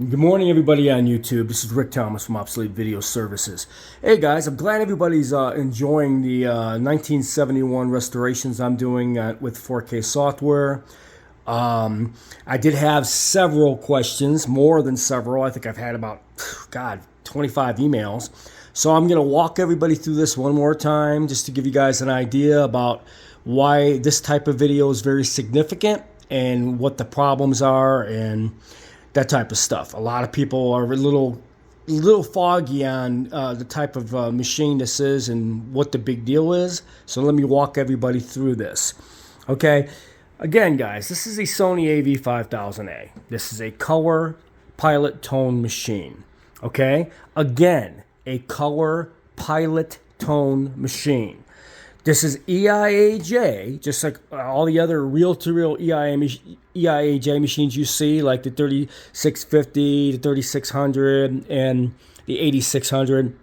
Good morning, everybody on YouTube. This is Rick Thomas from Obsolete Video Services. Hey guys, I'm glad everybody's enjoying the 1971 restorations I'm doing with 4K software. I did have several questions, more than several. I think I've had about, 25 emails. So I'm going to walk everybody through this one more time just to give you guys an idea about why this type of video is very significant and what the problems are and that type of stuff. A lot of people are a little foggy on the type of machine this is and what the big deal is. So let me walk everybody through this. Okay, again, guys, this is a Sony Av-5000A. This is a color pilot tone machine. Okay, again, a color pilot tone machine. This is EIAJ, just like all the other reel-to-reel EIAJ machines you see, like the 3650, the 3600, and the 8600.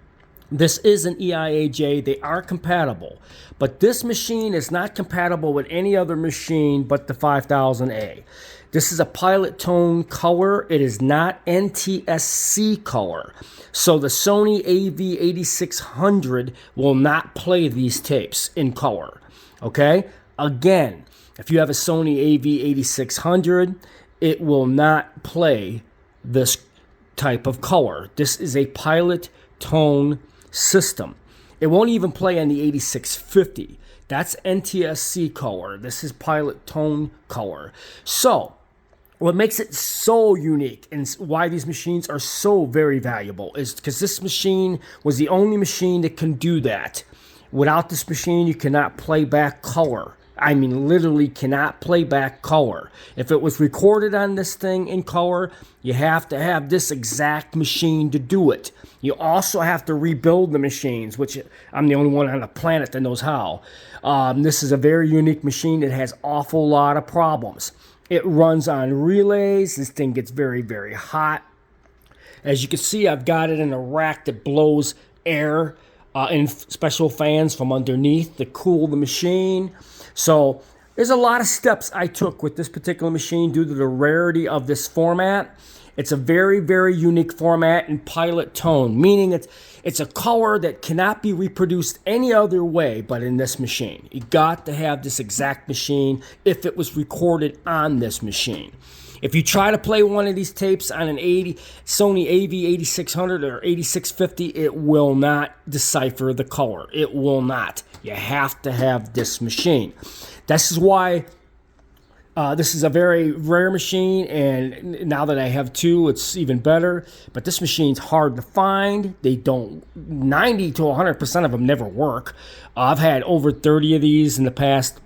This is an EIAJ. They are compatible, but this machine is not compatible with any other machine but the 5000A. This is a pilot tone color. It is not NTSC color. So the Sony AV8600 will not play these tapes in color. Okay? Again, if you have a Sony AV8600, it will not play this type of color. This is a pilot tone system. It won't even play on the 8650. That's NTSC color. This is pilot tone color. So, what makes it so unique and why these machines are so very valuable is because this machine was the only machine that can do that. Without this machine, you cannot play back color. I mean, literally cannot play back color. If it was recorded on this thing in color, you have to have this exact machine to do it. You also have to rebuild the machines, which I'm the only one on the planet that knows how. This is a very unique machine that has awful lot of problems. It runs on relays. This thing gets very, very hot. As you can see, I've got it in a rack that blows air and special fans from underneath to cool the machine. So there's a lot of steps I took with this particular machine due to the rarity of this format. It's a very, very unique format in pilot tone, meaning it's a color that cannot be reproduced any other way but in this machine. You got to have this exact machine if it was recorded on this machine. If you try to play one of these tapes on an Sony AV8600 or 8650, it will not decipher the color. It will not. You have to have this machine. This is why this is a very rare machine, and now that I have two, it's even better. But this machine's hard to find. They don't, 90 to 100% of them never work. I've had over 30 of these in the past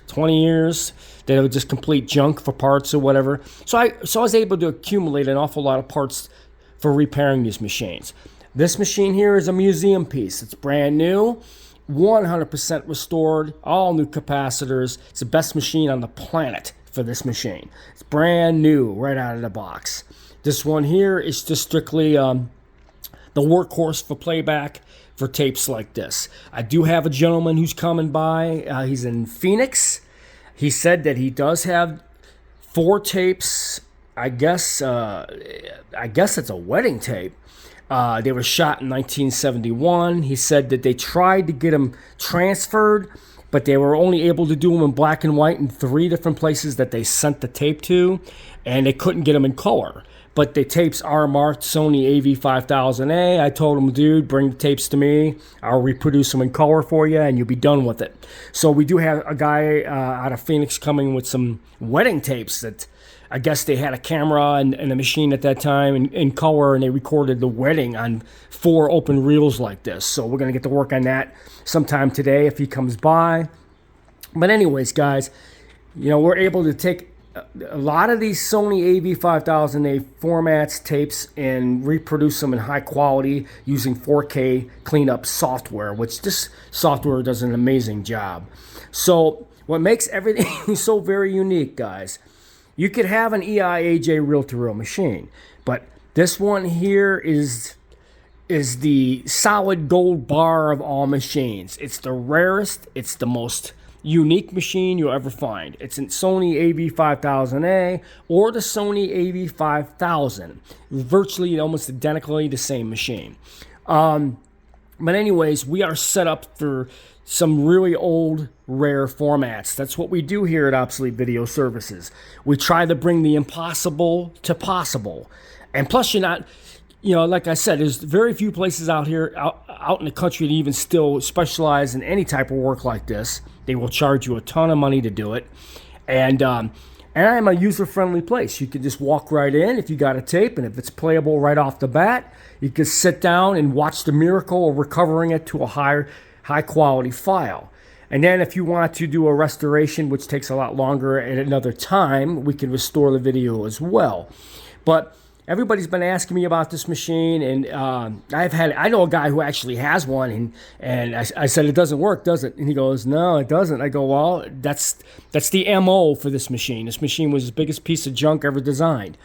20 years that are just complete junk for parts or whatever. So I was able to accumulate an awful lot of parts for repairing these machines. This machine here is a museum piece. It's brand new, 100% restored, all new capacitors. It's the best machine on the planet for this machine. It's brand new right out of the box. This one here is just strictly the workhorse for playback for tapes like this. I do have a gentleman who's coming by. He's in Phoenix. He said that he does have 4 tapes. I guess it's a wedding tape. They were shot in 1971. He said that they tried to get them transferred, but they were only able to do them in black and white in 3 different places that they sent the tape to, and they couldn't get them in color. But the tapes are marked Sony Av-5000A. I told him, dude, bring the tapes to me. I'll reproduce them in color for you, and you'll be done with it. So we do have a guy out of Phoenix coming with some wedding tapes that I guess they had a camera and a machine at that time in color, and they recorded the wedding on 4 open reels like this. So we're going to get to work on that sometime today if he comes by. But anyways, guys, you know, we're able to take a lot of these Sony Av-5000A formats, tapes, and reproduce them in high quality using 4K cleanup software, which this software does an amazing job. So what makes everything so very unique, guys, you could have an EIAJ reel-to-reel machine, but this one here is the solid gold bar of all machines. It's the rarest, it's the most unique machine you'll ever find. It's a Sony Av-5000A or the Sony Av-5000. Virtually almost identically the same machine. But anyways, we are set up for some really old, rare formats. That's what we do here at Obsolete Video Services. We try to bring the impossible to possible. And plus, you're not, like I said, there's very few places out here, out in the country that even still specialize in any type of work like this. They will charge you a ton of money to do it. And I'm a user-friendly place. You can just walk right in if you got a tape, and if it's playable right off the bat, you can sit down and watch the miracle of recovering it to a high-quality file. And then if you want to do a restoration, which takes a lot longer at another time, we can restore the video as well. But everybody's been asking me about this machine, and I know a guy who actually has one, and I said, it doesn't work, does it? And he goes, no, it doesn't. I go, well, that's the MO for this machine. This machine was the biggest piece of junk ever designed.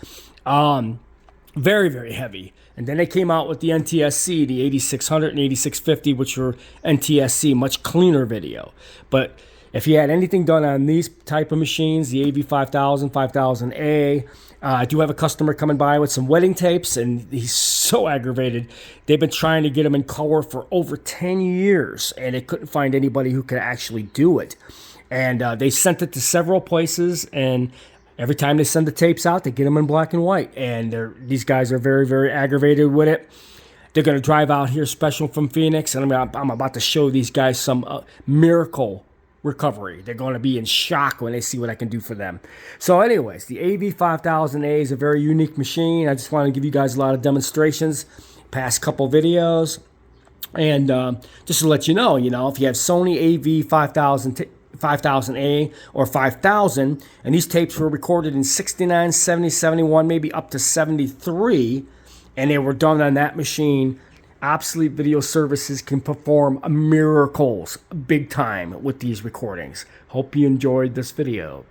Very, very heavy. And then they came out with the NTSC, the 8600 and 8650, which were NTSC, much cleaner video. But if you had anything done on these type of machines, the Av-5000, 5000A, I do have a customer coming by with some wedding tapes, and he's so aggravated. They've been trying to get them in color for over 10 years, and they couldn't find anybody who could actually do it. And they sent it to several places, and every time they send the tapes out, they get them in black and white. And these guys are very, very aggravated with it. They're going to drive out here special from Phoenix, and I'm about to show these guys some miracle recovery. They're going to be in shock when they see what I can do for them. So anyways, the Av-5000A is a very unique machine. I just want to give you guys a lot of demonstrations, past couple videos. And just to let you know, if you have Sony Av-5000A or 5000, and these tapes were recorded in 69, 70, 71, maybe up to 73, and they were done on that machine, Obsolete Video Services can perform miracles big time with these recordings. Hope you enjoyed this video.